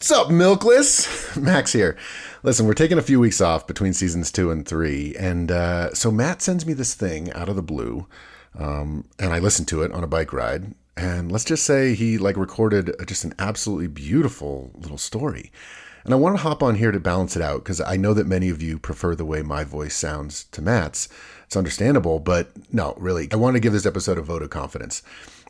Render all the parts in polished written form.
What's up, Milkless? Max here. Listen, we're taking a few weeks off between seasons 2 and 3, and so Matt sends me this thing out of the blue, and I listened to it on a bike ride, and let's just say he recorded just an absolutely beautiful little story. And I want to hop on here to balance it out because I know that many of you prefer the way my voice sounds to Matt's. It's understandable, but no, really, I want to give this episode a vote of confidence.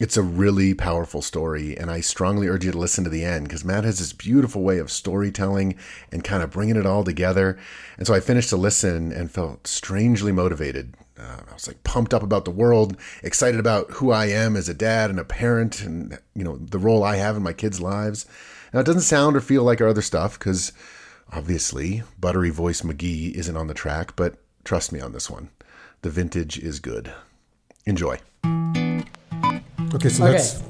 It's a really powerful story, and I strongly urge you to listen to the end because Matt has this beautiful way of storytelling and kind of bringing it all together. And so I finished to listen and felt strangely motivated. I was pumped up about the world, excited about who I am as a dad and a parent and, the role I have in my kids' lives. Now, it doesn't sound or feel like our other stuff because obviously Buttery Voice McGee isn't on the track, but trust me on this one. The vintage is good. Enjoy. Okay, so let's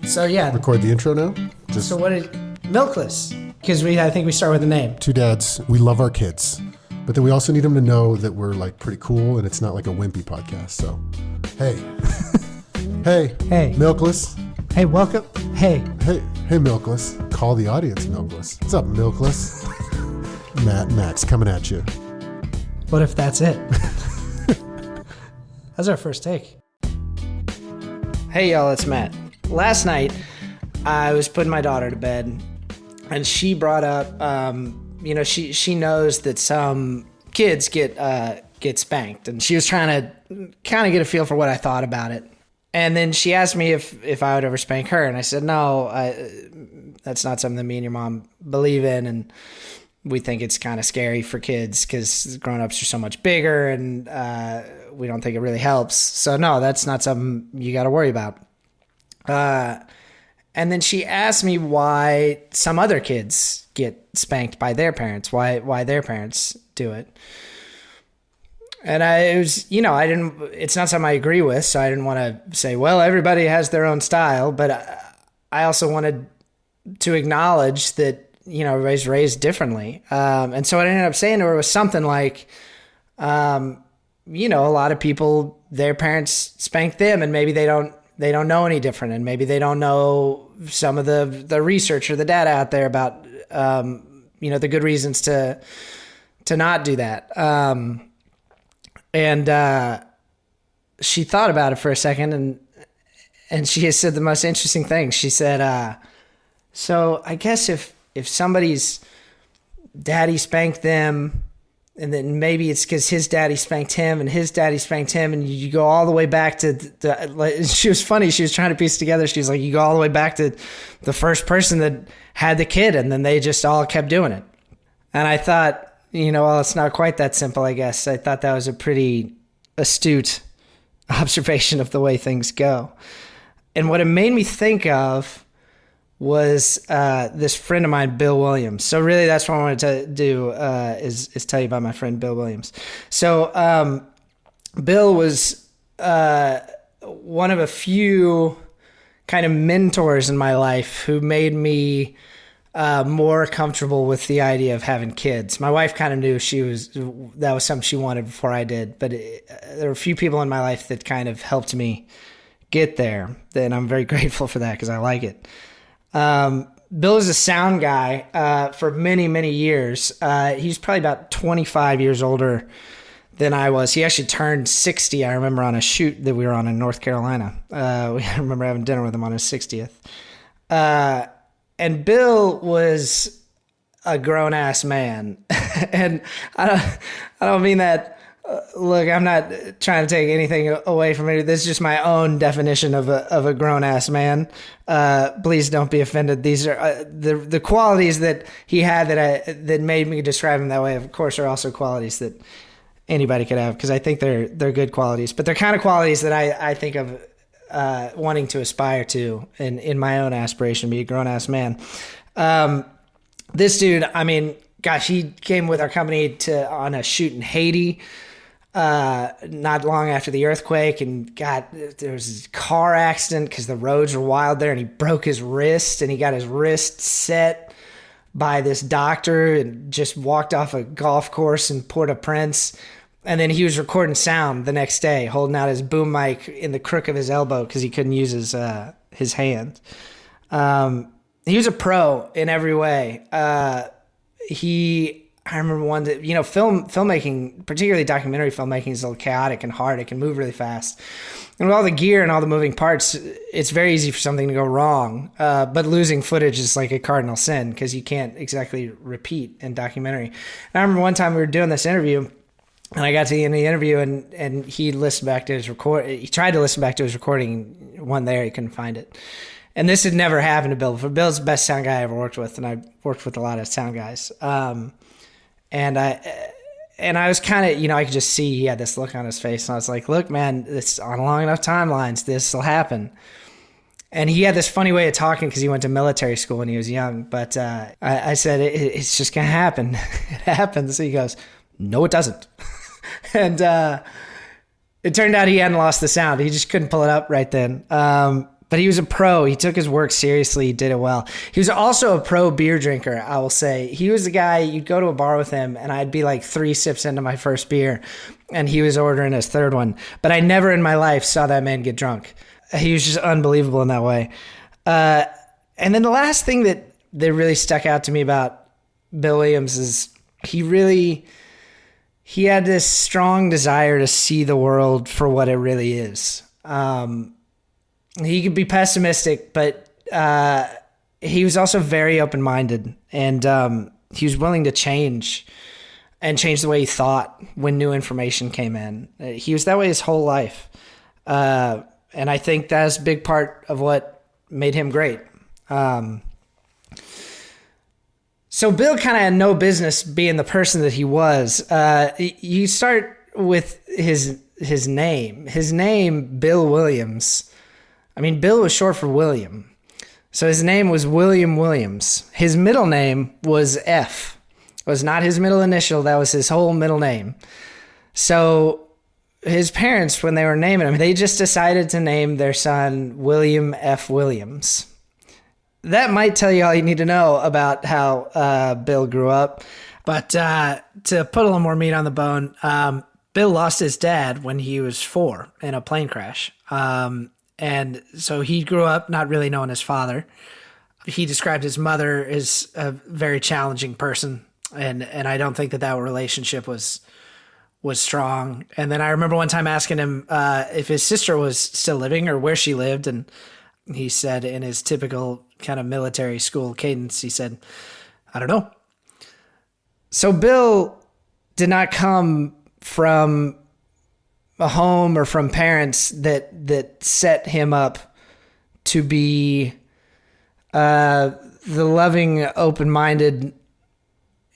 record the intro now. So what did Milkless? Because I think we start with the name. Two dads, we love our kids, but then we also need them to know that we're pretty cool and it's not like a wimpy podcast. So, hey, hey, Milkless. Hey, welcome. Hey, Milkless. Call the audience, Milkless. What's up, Milkless? Max coming at you. What if that's it? That's our first take. Hey y'all, it's Matt. Last night, I was putting my daughter to bed, and she brought up, she knows that some kids get spanked, and she was trying to kind of get a feel for what I thought about it. And then she asked me if I would ever spank her, and I said no, that's not something that me and your mom believe in, and we think it's kind of scary for kids because grown-ups are so much bigger, and we don't think it really helps. So no, that's not something you got to worry about. And then she asked me why some other kids get spanked by their parents, why their parents do it. And it's not something I agree with, so I didn't want to say, well, everybody has their own style, but I also wanted to acknowledge that, everybody's raised differently. And so what I ended up saying to her was something like, a lot of people, their parents spank them and maybe they don't know any different. And maybe they don't know some of the research or the data out there about, the good reasons to not do that. And she thought about it for a second and she has said the most interesting thing. She said, so I guess if somebody's daddy spanked them, and then maybe it's because his daddy spanked him and his daddy spanked him, and you go all the way back to she was funny. She was trying to piece together. She was like, you go all the way back to the first person that had the kid, and then they just all kept doing it. And I thought, well, it's not quite that simple, I guess. I thought that was a pretty astute observation of the way things go. And what it made me think of was this friend of mine, Bill Williams. So really that's what I wanted to do is tell you about my friend, Bill Williams. So Bill was one of a few kind of mentors in my life who made me more comfortable with the idea of having kids. My wife kind of knew that was something she wanted before I did, but there were a few people in my life that kind of helped me get there. And I'm very grateful for that because I like it. Bill is a sound guy for many, many years. He's probably about 25 years older than I was. He actually turned 60, I remember, on a shoot that we were on in North Carolina. I remember having dinner with him on his 60th. And Bill was a grown-ass man. And I don't mean that... look, I'm not trying to take anything away from it. This is just my own definition of a grown-ass man. Please don't be offended. These are the qualities that he had that made me describe him that way. Of course, are also qualities that anybody could have because I think they're good qualities. But they're kind of qualities that I think of wanting to aspire to in my own aspiration, be a grown-ass man. This dude, I mean, gosh, he came with our company on a shoot in Haiti. Not long after the earthquake, and there was a car accident because the roads were wild there, and he broke his wrist, and he got his wrist set by this doctor and just walked off a golf course in Port-au-Prince. And then he was recording sound the next day, holding out his boom mic in the crook of his elbow because he couldn't use his hand. he was a pro in every way. I remember one that, filmmaking, particularly documentary filmmaking, is a little chaotic and hard. It can move really fast. And with all the gear and all the moving parts, it's very easy for something to go wrong. But losing footage is like a cardinal sin because you can't exactly repeat in documentary. And I remember one time we were doing this interview, and I got to the end of the interview, and he listened back to his record. He tried to listen back to his recording. One there, he couldn't find it. And this had never happened to Bill before. Bill's the best sound guy I ever worked with, and I worked with a lot of sound guys. And I was kind of, I could just see he had this look on his face. And I was like, look, man, it's on long enough timelines. This will happen. And he had this funny way of talking because he went to military school when he was young. But I said, it's just going to happen. It happens. So he goes, no, it doesn't. And it turned out he hadn't lost the sound. He just couldn't pull it up right then. But he was a pro. He took his work seriously. He did it well. He was also a pro beer drinker, I will say. He was the guy, you'd go to a bar with him, and I'd be like 3 sips into my first beer, and he was ordering his third one. But I never in my life saw that man get drunk. He was just unbelievable in that way. And then the last thing that really stuck out to me about Bill Williams is he had this strong desire to see the world for what it really is. He could be pessimistic, but he was also very open-minded, and he was willing to change the way he thought when new information came in. He was that way his whole life, and I think that's a big part of what made him great. So Bill kind of had no business being the person that he was. You start with his name. His name, Bill Williams. I mean, Bill was short for William. So his name was William Williams. His middle name was F. It was not his middle initial. That was his whole middle name. So his parents, when they were naming him, they just decided to name their son William F. Williams. That might tell you all you need to know about how Bill grew up. But to put a little more meat on the bone, Bill lost his dad when he was 4 in a plane crash. And so he grew up not really knowing his father. He described his mother as a very challenging person, and I don't think that relationship was strong. And then I remember one time asking him if his sister was still living or where she lived, and he said in his typical kind of military school cadence, he said, I don't know. So Bill did not come from a home or from parents that set him up to be the loving, open-minded,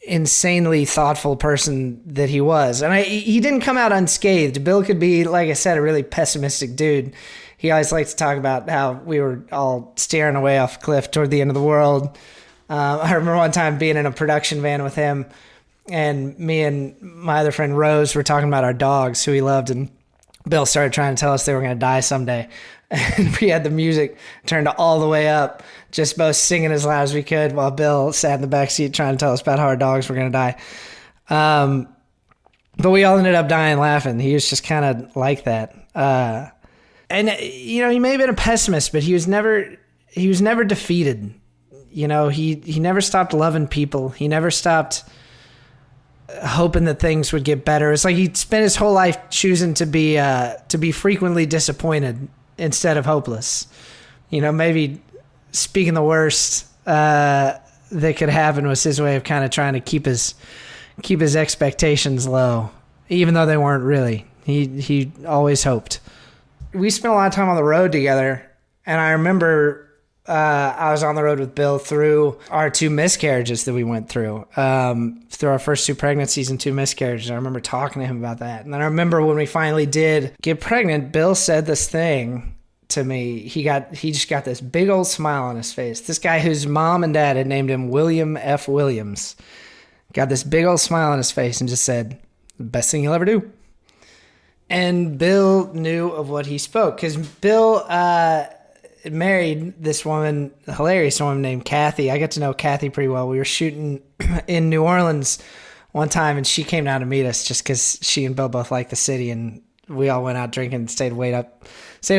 insanely thoughtful person that he was. And he didn't come out unscathed. Bill could be, like I said, a really pessimistic dude. He always liked to talk about how we were all staring away off a cliff toward the end of the world. I remember one time being in a production van with him, and me and my other friend Rose were talking about our dogs who he loved, and Bill started trying to tell us they were going to die someday. And we had the music turned all the way up, just both singing as loud as we could while Bill sat in the back seat trying to tell us about how our dogs were going to die. But we all ended up dying laughing. He was just kind of like that. And he may have been a pessimist, but he was never defeated. He never stopped loving people. He never stopped hoping that things would get better. It's like he spent his whole life choosing to be frequently disappointed instead of hopeless. Maybe speaking the worst that could happen was his way of kind of trying to keep his expectations low, even though they weren't really. He always hoped. We spent a lot of time on the road together, and I remember I was on the road with Bill through our 2 miscarriages that we went through our first 2 pregnancies and 2 miscarriages. I remember talking to him about that. And then I remember when we finally did get pregnant, Bill said this thing to me. He just got this big old smile on his face. This guy whose mom and dad had named him William F. Williams got this big old smile on his face and just said, the best thing you'll ever do. And Bill knew of what he spoke, because Bill married this woman, a hilarious woman named Kathy. I got to know Kathy pretty well. We were shooting in New Orleans one time, and she came down to meet us just because she and Bill both like the city, and we all went out drinking and stayed up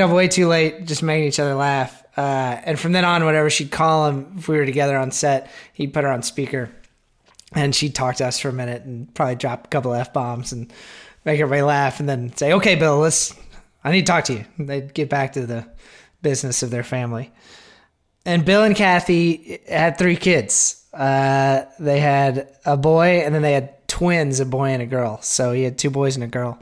way too late, just making each other laugh. And from then on, whenever she'd call him, if we were together on set, he'd put her on speaker and she'd talk to us for a minute and probably drop a couple of F-bombs and make everybody laugh and then say, okay, Bill, I need to talk to you. And they'd get back to the business of their family. And Bill and Kathy had 3 kids. They had a boy and then they had twins, a boy and a girl. So he had 2 boys and a girl.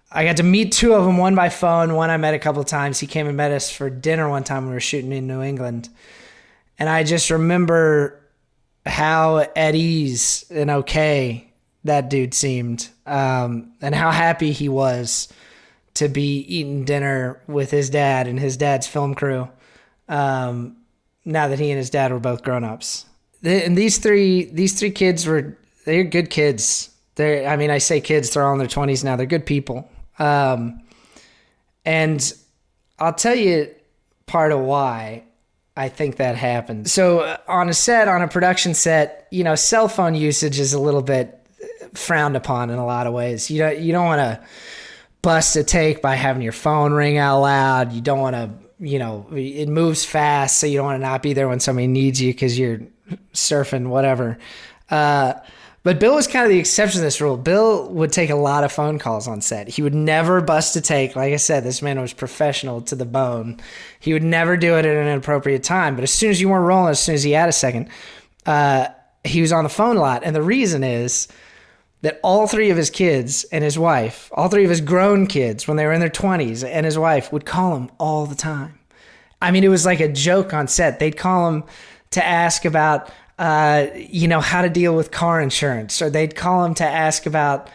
I got to meet 2 of them, one by phone, one I met a couple of times. He came and met us for dinner one time when we were shooting in New England. And I just remember how at ease and okay that dude seemed, and how happy he was to be eating dinner with his dad and his dad's film crew, now that he and his dad were both grown-ups. And these three kids they're good kids. I say kids, they're all in their 20s now. They're good people. And I'll tell you part of why I think that happened. So on a production set, cell phone usage is a little bit frowned upon in a lot of ways. You don't want to bust a take by having your phone ring out loud. You don't want to, it moves fast, so you don't want to not be there when somebody needs you because you're surfing, whatever. But Bill was kind of the exception to this rule. Bill would take a lot of phone calls on set. He would never bust a take. Like I said, this man was professional to the bone. He would never do it at an inappropriate time. But as soon as you weren't rolling, as soon as he had a second, he was on the phone a lot. And the reason is that all 3 of his kids and his wife, all 3 of his grown kids when they were in their 20s and his wife would call him all the time. I mean, it was like a joke on set. They'd call him to ask about how to deal with car insurance, or they'd call him to ask about,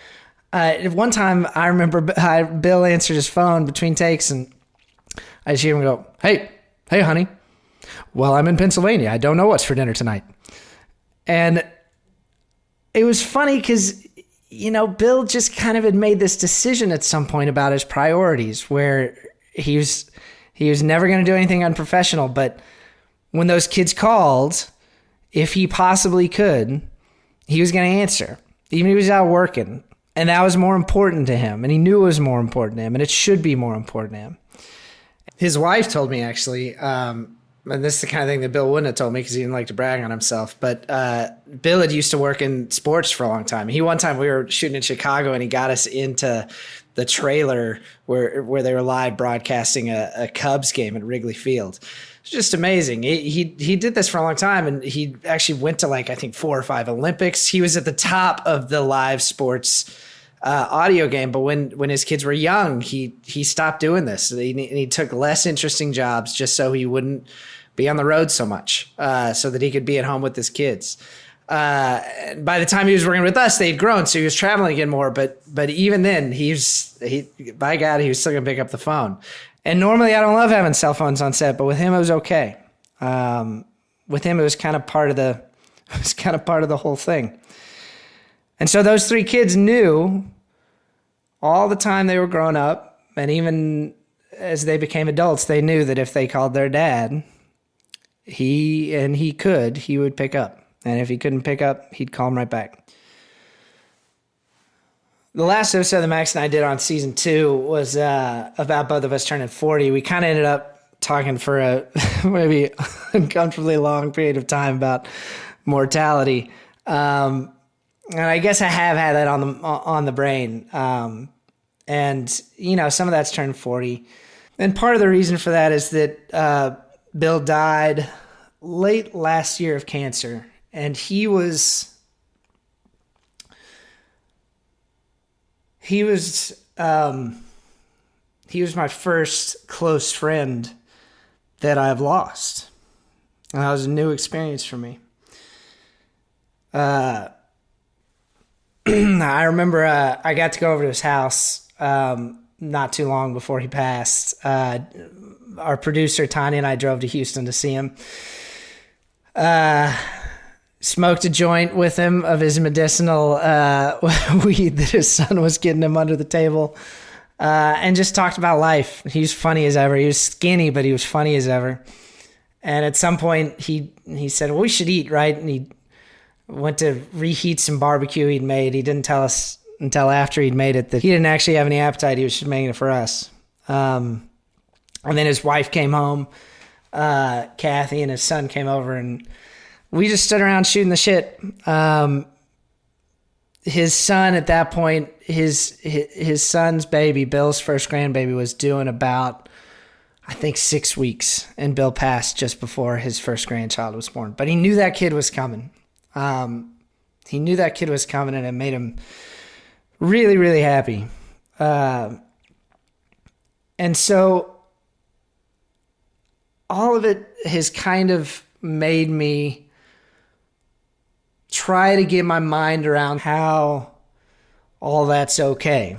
one time I remember Bill answered his phone between takes and I just hear him go, hey, honey. Well, I'm in Pennsylvania. I don't know what's for dinner tonight. And it was funny because, Bill just kind of had made this decision at some point about his priorities where he was never going to do anything unprofessional. But when those kids called, if he possibly could, he was going to answer, even if he was out working. And that was more important to him. And he knew it was more important to him. And it should be more important to him. His wife told me, actually, and this is the kind of thing that Bill wouldn't have told me because he didn't like to brag on himself, but Bill had used to work in sports for a long time. One time we were shooting in Chicago and he got us into the trailer where they were live broadcasting a Cubs game at Wrigley Field. It's just amazing. He did this for a long time, and he actually went to I think 4 or 5 Olympics. He was at the top of the live sports audio game, but when his kids were young, he stopped doing this. He took less interesting jobs just so he wouldn't be on the road so much, so that he could be at home with his kids. By the time he was working with us, they'd grown, so he was traveling again more. But even then, by God, he was still gonna pick up the phone. And normally I don't love having cell phones on set, but with him it was okay. With him it was kind of part of the whole thing. And so those 3 kids knew all the time they were growing up, and even as they became adults, they knew that if they called their dad, he would pick up. And if he couldn't pick up, he'd call him right back. The last episode that Max and I did on season 2 was about both of us turning 40. We kind of ended up talking for a maybe uncomfortably long period of time about mortality. And I guess I have had that on the brain. And some of that's turned 40. And part of the reason for that is that Bill died late last year of cancer. And he was my first close friend that I've lost. And that was a new experience for me. I remember I got to go over to his house not too long before he passed. Our producer, Tanya, and I drove to Houston to see him. Smoked a joint with him of his medicinal weed that his son was getting him under the table, and just talked about life. He was funny as ever. He was skinny, but he was funny as ever. And at some point, he said, well, we should eat, right? And he went to reheat some barbecue he'd made. He didn't tell us until after he'd made it that he didn't actually have any appetite. He was just making it for us. And then his wife came home. Kathy and his son came over, and we just stood around shooting the shit. His son at that point, his son's baby, Bill's first grandbaby, was doing about, I think, 6 weeks, and Bill passed just before his first grandchild was born. But he knew that kid was coming. He knew that kid was coming, and it made him really, really happy. And so all of it has kind of made me try to get my mind around how all that's okay,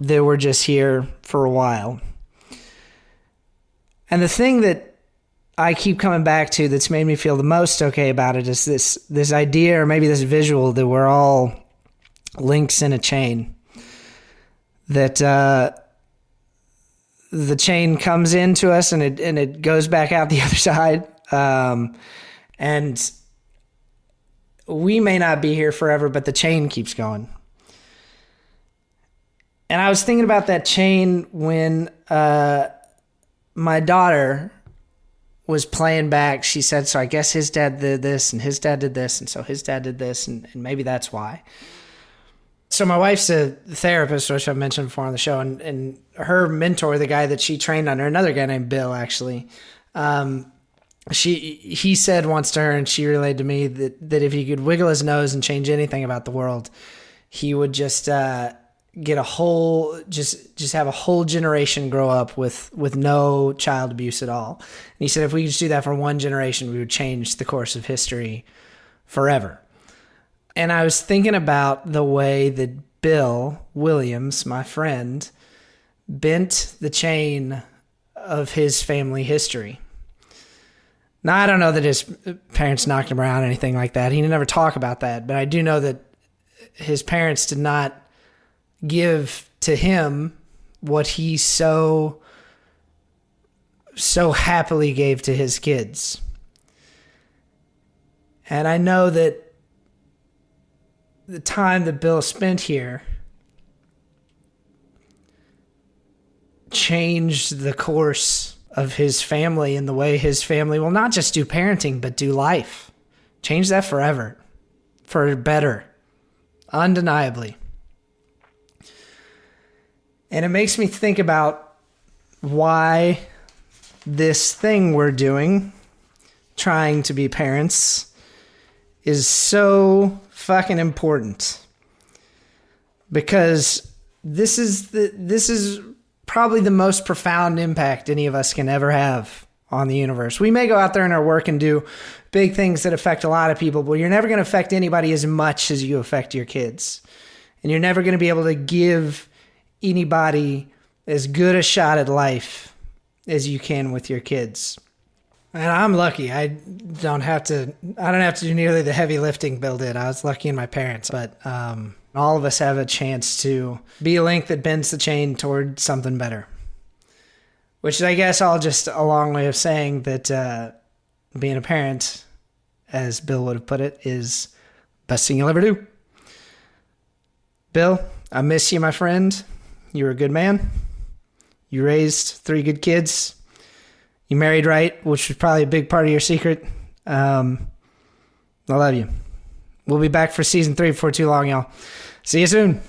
that we're just here for a while. And the thing that I keep coming back to that's made me feel the most okay about it is this idea, or maybe this visual, that we're all links in a chain. That the chain comes into us and it goes back out the other side. And we may not be here forever, but the chain keeps going. And I was thinking about that chain when my daughter was playing back. She said, so I guess his dad did this, and his dad did this, and so his dad did this, and maybe that's why. So my wife's a therapist, which I've mentioned before on the show, and her mentor, the guy that she trained under, another guy named Bill, actually, he said once to her, and she relayed to me, that if he could wiggle his nose and change anything about the world, he would just get a whole, just have a whole generation grow up with no child abuse at all. And he said if we could just do that for one generation, we would change the course of history forever. And I was thinking about the way that Bill Williams, my friend, bent the chain of his family history. Now, I don't know that his parents knocked him around or anything like that. He never talk about that. But I do know that his parents did not give to him what he so happily gave to his kids. And I know that the time that Bill spent here changed the course of his family and the way his family will not just do parenting, but do life. Change that forever. For better. Undeniably. And it makes me think about why this thing we're doing, trying to be parents, is so fucking important. Because this is probably the most profound impact any of us can ever have on the universe. We may go out there in our work and do big things that affect a lot of people, but you're never going to affect anybody as much as you affect your kids. And you're never going to be able to give anybody as good a shot at life as you can with your kids. And I'm lucky. I don't have to do nearly the heavy lifting Bill did. I was lucky in my parents, but all of us have a chance to be a link that bends the chain toward something better. Which is, I guess, all just a long way of saying that being a parent, as Bill would have put it, is the best thing you'll ever do. Bill, I miss you, my friend. You were a good man. You raised 3 good kids. You married right, which was probably a big part of your secret. I love you. We'll be back for season 3 before too long, y'all. See you soon.